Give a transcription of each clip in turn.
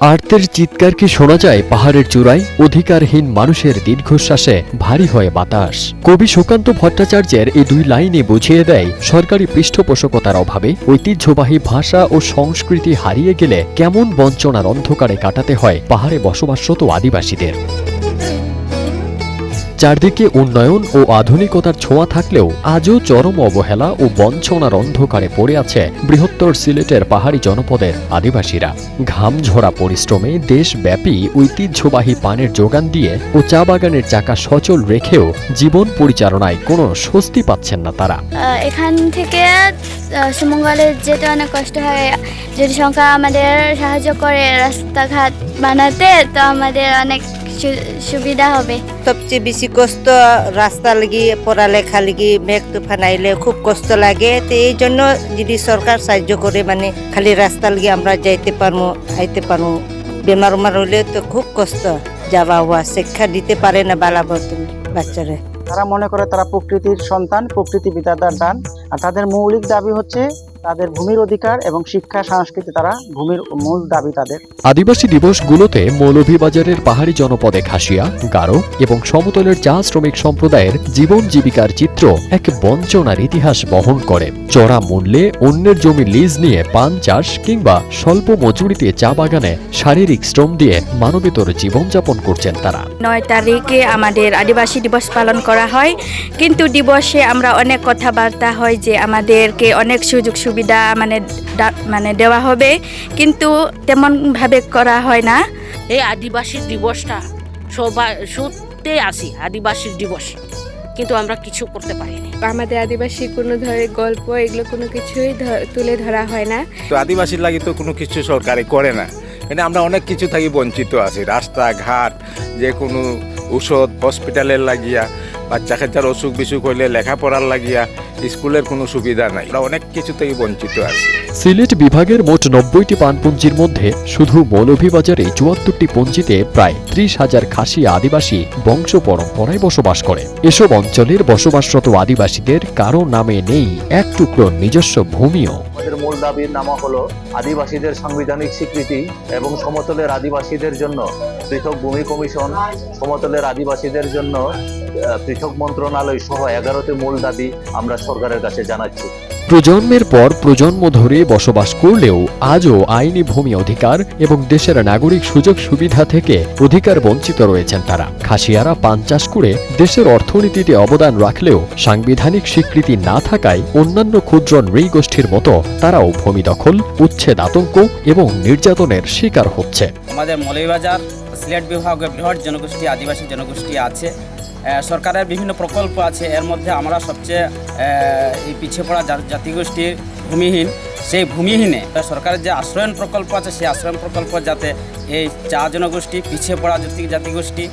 আর্তের চিৎকার কি শোনা যায় পাহাড়ের চূড়ায়? অধিকারহীন মানুষের দীর্ঘশ্বাসে ভারী হয় বাতাস। কবি সুকান্ত ভট্টাচার্যের এই দুই লাইনে বুঝিয়ে দেয় সরকারি পৃষ্ঠপোষকতার অভাবে ঐতিহ্যবাহী ভাষা ও সংস্কৃতি হারিয়ে গেলে কেমন বঞ্চনার অন্ধকারে কাটাতে হয় পাহাড়ে বসবাসরত আদিবাসীদের। চারদিকে উন্নয়ন ও আধুনিকতার ছোঁয়া থাকলেও আজও চরম অবহেলা ও বঞ্চনার অন্ধকারে পড়ে আছে বৃহত্তর সিলেটের পাহাড়ি জনপদের আদিবাসীরা। ঘামঝরা পরিশ্রমে দেশব্যাপী ঐতিহ্যবাহী পানের যোগান দিয়ে ও চা বাগানের চাকা সচল রেখেও জীবন পরিচালনায় কোনো স্বস্তি পাচ্ছেন না তারা। এখান থেকে সুমঙ্গলে যেতে অনেক কষ্ট হয়। যদি সরকার আমাদের সাহায্য করে রাস্তাঘাট বানাতে, তো আমাদের অনেক সুবিধা হবে। সবচেয়ে বেশি কষ্ট রাস্তা লাগি, পড়ালেখা লাগি, মেঘ তুফান আইলে খুব কষ্ট লাগে। তো এই জন্য যদি সরকার সাহায্য করে, মানে খালি রাস্তা লাগি আমরা যাইতে পারবো, আইতে পারবো। বেমার উমার হইলে তো খুব কষ্ট, যাওয়া হওয়া, শিক্ষা দিতে পারে না বাচ্চারা। তারা মনে করে তারা প্রকৃতির সন্তান, প্রকৃতি বিধাতার দান, আর তাদের মৌলিক দাবি হচ্ছে তাদের ভূমির অধিকার এবং শিক্ষা সংস্কৃতি। তারা ভূমির মূল দাবি তাদের। আদিবাসী দিবসগুলোতে মৌলভীবাজারের পাহাড়ি জনপদে খাসিয়া, গারো এবং সমতলের চা শ্রমিক সম্প্রদায়ের জীবন জীবিকার চিত্র এক বঞ্চনার ইতিহাস বহন করে। চড়া মূল্যে অন্যের জমি লিজ নিয়ে পান চাষ কিংবা স্বল্প মজুরিতে চা বাগানে শারীরিক শ্রম দিয়ে মানবেতর জীবনযাপন করছেন তারা। 9 তারিখে আমাদের আদিবাসী দিবস পালন করা হয়, কিন্তু দিবসে আমরা অনেক কথাবার্তা হয় যে আমাদেরকে অনেক সুযোগ সুবিধা মানে দেওয়া হবে, কিন্তু তেমনভাবে করা হয় না। এই আদিবাসী দিবসটা সবাই শুনতে আসি, আদিবাসী দিবস, কিন্তু আমরা কিছু করতে পারিনি। আমাদের আদিবাসী কোনো গল্প এগুলো কোনো কিছুই তুলে ধরা হয় না। তো আদিবাসীর লাগে তো কোনো কিছু সরকারে করে না, মানে আমরা অনেক কিছু থেকে বঞ্চিত আছি। রাস্তাঘাট, যে কোনো ঔষধ, হসপিটালের লাগিয়া, বাচ্চা কাচ্চার অসুখ বিসুখ হইলে লেখাপড়ার লাগিয়া স্কুলের কোনো সুবিধা নাই। আমরা অনেক কিছু থেকে বঞ্চিত আছি। সিলেট বিভাগের মোট 90টি পানপুঞ্জির মধ্যে শুধু মৌলভীবাজারে 74টি পঞ্জিতে প্রায় 30,000 খাসিয়া আদিবাসী বংশ পরম্পরায় বসবাস করে। এসব অঞ্চলের বসবাসরত আদিবাসীদের কারো নামে নেই এক টুকরো নিজস্ব ভূমিও। আমাদের মূল দাবির নাম হলো আদিবাসীদের সাংবিধানিক স্বীকৃতি এবং সমতলের আদিবাসীদের জন্য পৃথক ভূমি কমিশন, সমতলের আদিবাসীদের জন্য পৃথক মন্ত্রণালয় সহ 11টি মূল দাবি আমরা সরকারের কাছে জানাচ্ছি। প্রজন্মের পর প্রজন্ম ধরে বসবাস করলেও আজও আইনি ভূমি অধিকার এবং দেশের নাগরিক সুযোগ সুবিধা থেকে অধিকার বঞ্চিত রয়েছেন তারা। খাসিয়ারা পান চাষ করে দেশের অর্থনীতিতে অবদান রাখলেও সাংবিধানিক স্বীকৃতি না থাকায় অন্যান্য ক্ষুদ্র নৃগোষ্ঠীর মতো তারাও ভূমি দখল, উচ্ছেদ আতঙ্ক এবং নির্যাতনের শিকার হচ্ছে। আমাদের মৌলভীবাজার সিলেট বিভাগে বৃহৎ জনগোষ্ঠী, আদিবাসী জনগোষ্ঠী আছে। সরকারের বিভিন্ন প্রকল্প আছে, এর মধ্যে আমরা সবচেয়ে এই পিছিয়ে পড়া জাতিগোষ্ঠীর ভূমিহীন, সেই ভূমিহীনে সরকারের যে আশ্রয়ন প্রকল্প আছে, সেই আশ্রয়ন প্রকল্প যাতে এই চা জনগোষ্ঠী, পিছিয়ে পড়া জাতিগোষ্ঠী,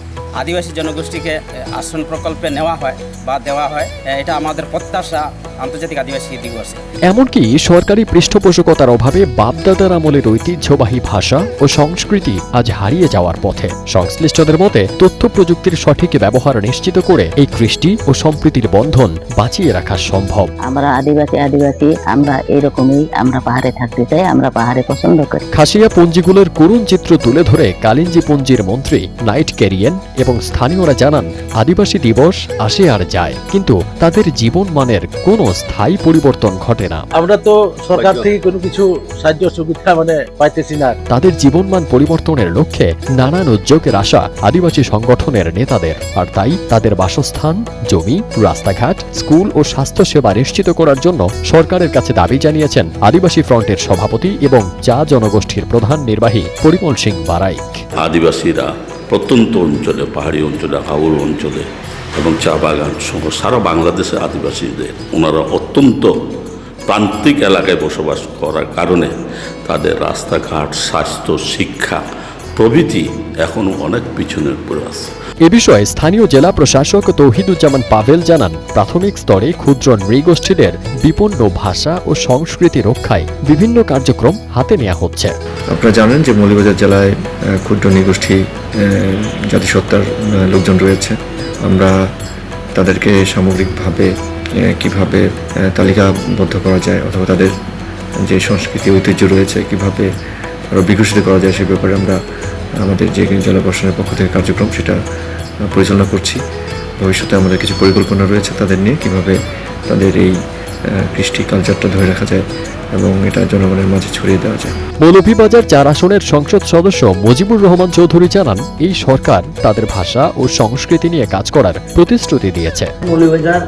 আদিবাসী জনগোষ্ঠীকে আশ্রয়ন প্রকল্পে নেওয়া হয় বা দেওয়া হয়, এটা আমাদের প্রত্যাশা আন্তর্জাতিক আদিবাসী দিবসে। এমনকি সরকারি পৃষ্ঠপোষকতার অভাবে বাপদাদার আমলের ঐতিহ্যবাহী ভাষা ও সংস্কৃতি আজ হারিয়ে যাওয়ার পথে। সংশ্লিষ্টদের মতে তথ্য প্রযুক্তির সঠিক ব্যবহার নিশ্চিত করে এই কৃষ্টি ও সম্প্রীতির বন্ধন বাঁচিয়ে রাখা সম্ভব। আমরা আদিবাসী আমরা এরকমই, আমরা পাহাড়ে থাকতে চাই, আমরা পাহাড়ে পছন্দ করি। খাসিয়া পঞ্জিগুলোর করুণ চিত্র তুলে ধরে কালিঞ্জি পঞ্জির মন্ত্রী নাইট ক্যারিয়েন এবং স্থানীয়রা জানান আদিবাসী দিবস আসে আর যায়, কিন্তু তাদের জীবন মানের কোনো স্থায়ী পরিবর্তন ঘটে না। আমরা তো সরকার থেকে কোনো কিছু সাহায্য সুবিধা পাইতেছি না। তাদের জীবনমান পরিবর্তনের লক্ষ্যে নানান উদ্যোগের আশা আদিবাসী সংগঠনের নেতাদের, আর তাই তাদের বাসস্থান, জমি, রাস্তাঘাট, স্কুল ও স্বাস্থ্য সেবা নিশ্চিত করার জন্য সরকারের কাছে দাবি জানিয়েছেন আদিবাসী ফ্রন্টের সভাপতি এবং চা জনগোষ্ঠীর প্রধান নির্বাহী পরিমল সিং বারাইক। আদিবাসীরা প্রত্যন্ত অঞ্চলে, পাহাড়ি অঞ্চলে, হাওড় অঞ্চলে এবং চা বাগান সহ সারা বাংলাদেশের আদিবাসীদের ওনারা অত্যন্ত প্রান্তিক এলাকায় বসবাস করার কারণে তাদের রাস্তাঘাট, স্বাস্থ্য, শিক্ষা প্রভৃতি এখনও অনেক পিছনের পড়ে আছে। এ বিষয়ে স্থানীয় জেলা প্রশাসক তৌহিদুজ্জামান পাভেল জানান প্রাথমিক স্তরে ক্ষুদ্র নৃগোষ্ঠীদের বিপন্ন ভাষা ও সংস্কৃতি রক্ষায় বিভিন্ন কার্যক্রম হাতে নেওয়া হচ্ছে। আপনারা জানেন যে মৌলভীবাজার জেলায় ক্ষুদ্র নৃগোষ্ঠী জাতিসত্তার লোকজন রয়েছে। আমরা তাদেরকে সামগ্রিকভাবে কিভাবে তালিকাবদ্ধ করা যায়, অথবা তাদের যে সংস্কৃতি ঐতিহ্য রয়েছে কিভাবে আরও বিকশিত করা যায় সে ব্যাপারে আমরা আমাদের যে জেলা প্রশাসনের পক্ষ থেকে কার্যক্রম সেটা পরিচালনা করছি। ভবিষ্যতে আমাদের কিছু পরিকল্পনা রয়েছে তাদের নিয়ে কীভাবে তাদের এই কৃষ্টি কালচারটা ধরে রাখা যায় এবং এটা জনগণের মাঝে ছড়িয়ে দেওয়া যায়। মৌলভীবাজার 4 আসনের সংসদ সদস্য মুজিবুর রহমান চৌধুরী জানান, এই সরকার তাদের ভাষা ও সংস্কৃতি নিয়ে কাজ করার প্রতিশ্রুতি দিয়েছে। মৌলভীবাজার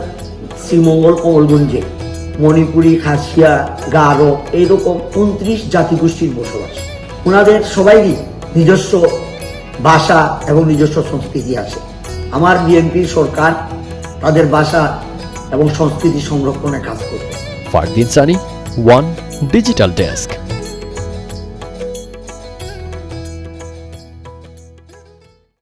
শ্রীমঙ্গল কমলগঞ্জে মণিপুরি, খাসিয়া, গারো এইরকম 29 জাতিগোষ্ঠীর বসবাস। ওনাদের সবাইই নিজস্ব ভাষা এবং নিজস্ব সংস্কৃতি আছে। আমার বিএনপির সরকার তাদের ভাষা এবং সংস্কৃতি সংরক্ষণে কাজ করবে। Fardin Sunny, one digital desk.